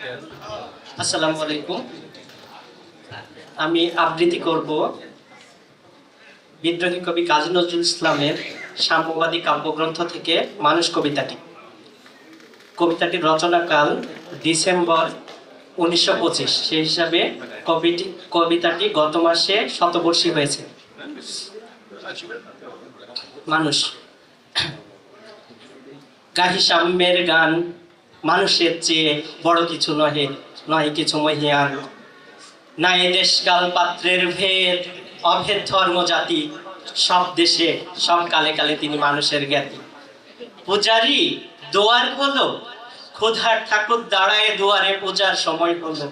আসসালামু আলাইকুম। আমি আবৃত্তি করব বিদ্রোহী কবি কাজী নজরুল ইসলামের সাম্যবাদী কাব্যগ্রন্থ থেকে মানুষ কবিতাটি। কবিতাটির রচনাকাল ডিসেম্বর 1925, সেই হিসাবে কবিতাটি গত মাসে শতবর্ষী হয়েছে। মানুষ গাহি সাম্যের গান, মানুষের চেয়ে বড় কিছু নহে, নয় কিছু মহিয়ান। নাই দেশ কাল পাত্রের ভেদ, অভেদ ধর্ম জাতি, সব দেশে সব কালে কালে তিনি মানুষের জ্ঞাতি। পূজারি দোয়ার হলো, ক্ষুধার ঠাকুর দাঁড়ায় দুয়ারে, পূজার সময় হলো।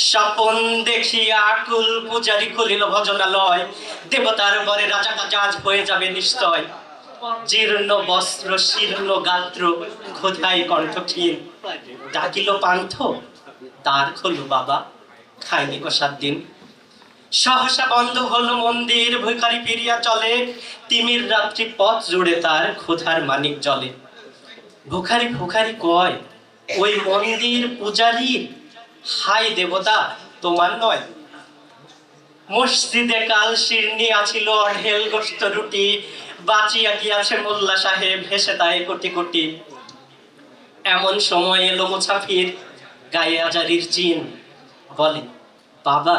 স্বপন দেখিয়া আকুল পূজারি খুলিল ভজনালয়, দেবতার বরে রাজা কাজ হয়ে যাবে নিশ্চয়। জীর্ণ বস্ত্র শীর্ণ গাত্র, ক্ষুধায় কণ্ঠক্ষীণ, ডাকিল পান্থ, দ্বার খোলো বাবা, খাইনি গো 7 দিন। সহসা বন্ধ হলো মন্দির, ভিখারি ফিরিয়া চলে, তিমির রাত্রি পথ জুড়ে তার ক্ষুধার মানিক জলে। ভিখারি ভিখারি কয়, ওই মন্দির পূজারীর, হাই দেবতা তোমার নয়। মসজিদে কাল শিরনি আছিল ঢেল গোস্ত রুটি, বাঁচিয়া গিয়াছে মোল্লা সাহেব হেসে তাই কোটি কোটি। এমন সময় এলো মুসাফির, গায়ে আজারির চিন, বলে বাবা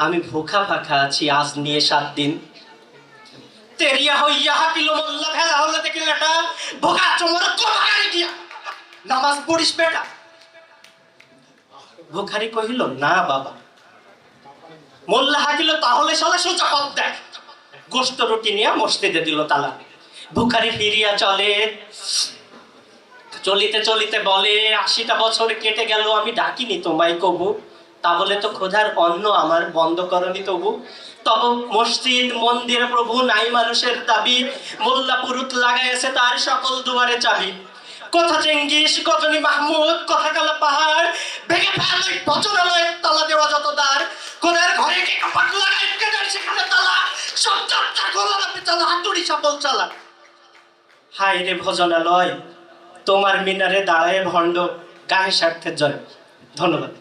আমি ভুখা ফাঁকা আছি আজ নিয়ে 7 দিন। তেরিয়া হইয়া হাকিল মোল্লা, ভেলা হলে দেখিল এটা ভোগা চোমর কোভারি দিয়া, নামাজ পড়িস বেটা। ভিখারি কহিল না বাবা। মোল্লা হাকিল তাহলে শালা সোজা পথ দেখ, গোস্ত রুটি নিয়ে মসজিদে দিল তালা। ভিখারি ফিরিয়া চলে, চলিতে চলিতে বলে 80টা বছর কেটে গেল আমি ডাকিনি তোমায় কবু, তাহলে তো ক্ষুধার অন্ন আমার বন্ধ করনি তবু। তব মসজিদ মন্দিরে প্রভু নাই মানুষের দাবি, মোল্লা পুরুত লাগাইছে তার সকল দুয়ারে চাবি। কথা চেঙ্গিস গজনী মাহমুদ, কথা কালা পাহাড়, ভেঙে ফেলে ভজনালয়ের তালা দেওয়া যত দ্বার। কোনের ঘরে কে কপাট লাগাই কেদার সেখানে তালা, সব দরজা খোলা রাখবে চালা, হাতুড়ি সাপল চালা। হায় রে ভজনালয়, তোমার মিনারে দাঁড়ায় ভণ্ড, গায়ে স্বার্থের জয়। ধন্যবাদ।